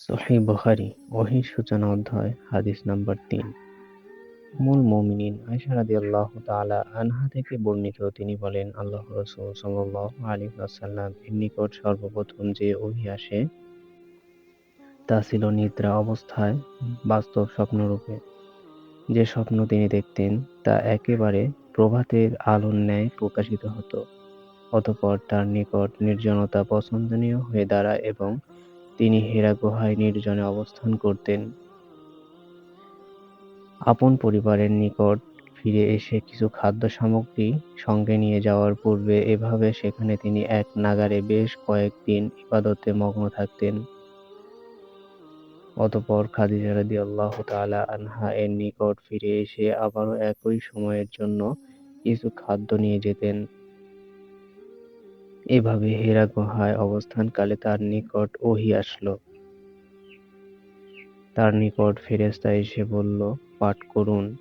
সহিহ বুখারী ওহীর সূচনা অধ্যায় হাদিস নাম্বার ৩। উম্মুল মুমিনিন আয়েশা রাদিয়াল্লাহু তাআলা আনহা থেকে বর্ণিত, তিনি বলেন, আল্লাহর রাসূল সাল্লাল্লাহু আলাইহি ওয়াসাল্লাম এর নিকট সর্বপ্রথম যে ওহী আসে তা ছিল নিদ্রা অবস্থায় বাস্তব স্বপ্নরূপে। যে স্বপ্ন তিনি দেখতেন তা একেবারে প্রভাতের আলোর ন্যায় প্রকাশিত হতো। অতঃপর তার নিকট নির্জনতা পছন্দনীয় হয়ে দাঁড়ায় এবং তিনি হেরা গুহায় নির্জনে অবস্থান করতেন। আপন পরিবারের নিকট ফিরে এসে কিছু খাদ্য সামগ্রী সঙ্গে নিয়ে যাওয়ার পূর্বে এভাবে সেখানে তিনি এক নাগাড়ে বেশ কয়েকদিন ইবাদতে মগ্ন থাকতেন। অতঃপর খাদিজা রাদিয়াল্লাহু তাআলা আনহা এর নিকট ফিরে এসে আবারও একই সময়ের জন্য কিছু খাদ্য নিয়ে যেতেন। এভাবে হেরা গুহায় অবস্থানকালে তার নিকট ওহী আসল। তার নিকট ফেরেশতা এসে বলল, পাঠ করুন।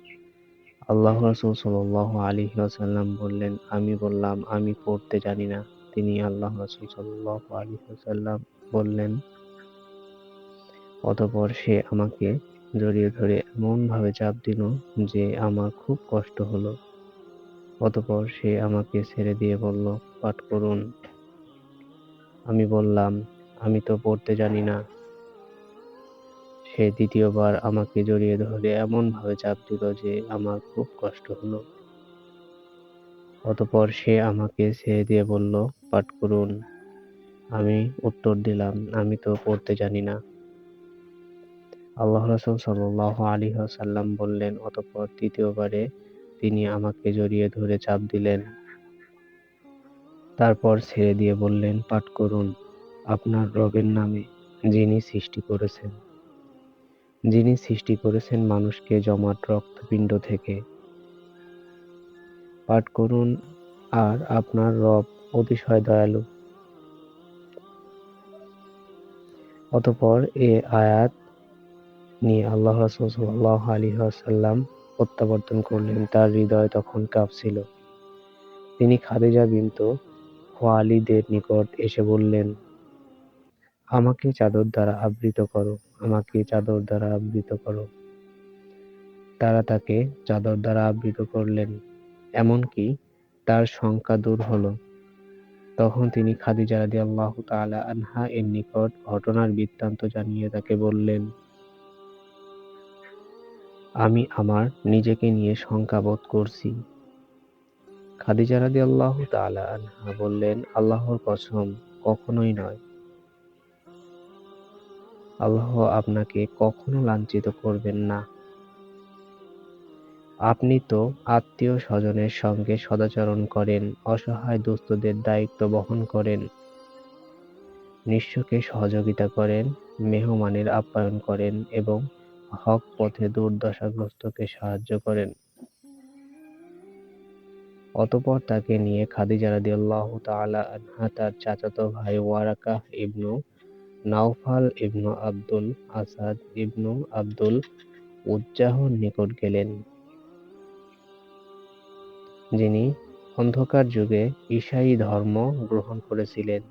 আল্লাহর রাসূল সাল্লাল্লাহু আলাইহি ওয়াসাল্লাম বললেন, আমি বললাম, আমি পড়তে জানি না। তিনি আল্লাহর রাসূল সাল্লাল্লাহু আলাইহি ওয়াসাল্লাম বললেন, অতঃপর সে আমাকে জড়িয়ে ধরে এমনভাবে চাপ দিল যে আমার খুব কষ্ট হলো। অতঃপর সে আমাকে ছেড়ে দিয়ে বলল, পাঠ করুন। আমি বললাম, আমি তো পড়তে জানি না। সে দ্বিতীয়বার আমাকে জড়িয়ে ধরে এমনভাবে চাপ দিল যে আমার খুব কষ্ট হলো। অতঃপর সে আমাকে ছেড়ে দিয়ে বলল, পাঠ করুন। আমি উত্তর দিলাম, আমি তো পড়তে জানি না। আল্লাহর রাসূল সাল্লাল্লাহু আলাইহি ওয়াসাল্লাম বললেন, অতঃপর তৃতীয়বারে তিনি আমাকে জড়িয়ে ধরে চাপ দিলেন। তারপর ছেড়ে দিয়ে বললেন, পাঠ করুন, আপনার রবের নামে, যিনি সৃষ্টি করেছেন মানুষকে জমাট রক্তপিণ্ড থেকে। পাঠ করুন, আর আপনার রব অতিশয় দয়ালু। অতঃপর এ আয়াত নিয়ে আল্লাহর রাসূল সাল্লাল্লাহু আলাইহি ওয়াসাল্লাম প্রত্যাবর্তন করলেন। তার হৃদয় তখন কাঁপছিল। তিনি খাদিজা বিনত খুয়াইলিদের নিকট এসে বললেন, আমাকে চাদর দ্বারা আবৃত করো, আমাকে চাদর দ্বারা আবৃত করো। তারা তাকে চাদর দ্বারা আবৃত করলেন, এমনকি তার শঙ্কা দূর হল। তখন তিনি খাদিজা রাদিয়াল্লাহু তাআলা আনহা এর নিকট ঘটনার বৃত্তান্ত জানিয়ে তাকে বললেন, আমি আমার নিজেকে নিয়ে শঙ্কা বোধ করছি। খাদিজা রাদিয়াল্লাহু তাআলা আনহা বললেন, আল্লাহর কসম, কখনোই নয়। আল্লাহ আপনাকে কখনো লাঞ্ছিত করবেন না। আপনি তো আত্মীয়-স্বজনের সঙ্গে সদাচরণ করেন, অসহায় দুস্থদের দায়িত্ব বহন করেন, নিঃস্বকে সহযোগিতা করেন, মেহমানের আপ্যায়ন করেন এবং হক পথে দুর্দশাগ্রস্তকে সাহায্য করেন। অতঃপর তাকে নিয়ে খাদিজা রাদিয়াল্লাহু তাআলা আনহা তার চাচাতো ভাই ওয়ারাকাহ ইবনু নাওফাল ইবনু আব্দুল আসাদ ইবনু আব্দুল উজ্জাহর নিকট গেলেন, যিনি অন্ধকার যুগে ঈসাই ধর্ম গ্রহণ করেছিলেন,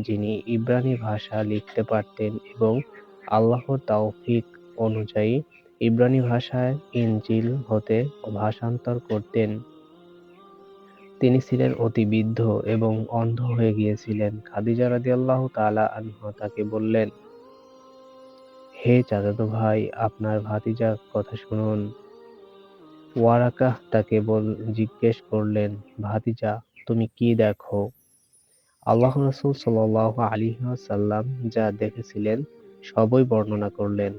যিনি ইব্রানি ভাষা লিখতে পারতেন এবং আল্লাহর তাওফীক অনুযায়ী ইব্রানি ভাষায় ইনজিল হতে ভাষান্তর করতেন। তিনি ছিলেন অতি বৃদ্ধ এবং অন্ধ হয়ে গিয়েছিলেন। খাদিজা রাদিয়াল্লাহু তাআলা আনহা তাকে বললেন, হে চাচাতো ভাই, আপনার ভাতিজার কথা শুনুন। ওয়ারাকাহ তাকে জিজ্ঞেস করলেন, ভাতিজা, তুমি কি দেখো? আল্লাহর রাসূল সাল্লাল্লাহু আলাইহি ওয়াসাল্লাম যা দেখেছিলেন সবই বর্ণনা করলেন।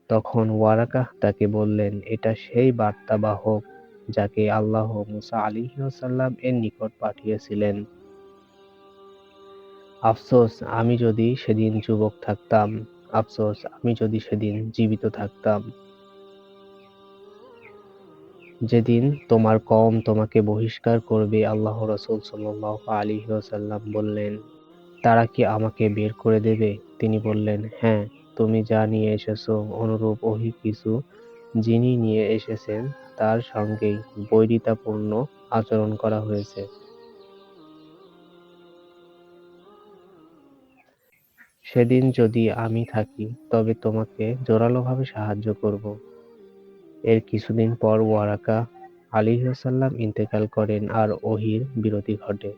তখন ওয়ারাকাহ তাকে বললেন, এটা সেই বার্তাবাহক যাকে আল্লাহ মূসা আলাইহিস সালাম এর নিকট পাঠিয়েছিলেন। আফসোস, আমি যদি সেদিন যুবক থাকতাম। আফসোস, আমি যদি সেদিন জীবিত থাকতাম। যেদিন তোমার কওম তোমাকে বহিষ্কার করবে। আল্লাহ রাসূল সাল্লাল্লাহু আলাইহি ওয়াসাল্লাম বললেন, তারা কি আমাকে বের করে দেবে? তিনি বললেন, হ্যাঁ, তুমি যা নিয়ে এসেছ অনুরূপ ওহী কিছু যিনি নিয়ে এসেছেন তার সঙ্গেই বৈরিতাপূর্ণ আচরণ করা হয়েছে। সেদিন যদি আমি থাকি তবে তোমাকে জোরালোভাবে সাহায্য করব। এর কিছুদিন পর ওয়ারাকা আলাইহিসসালাম ইন্তেকাল করেন আর ওহীর বিরতি ঘটে।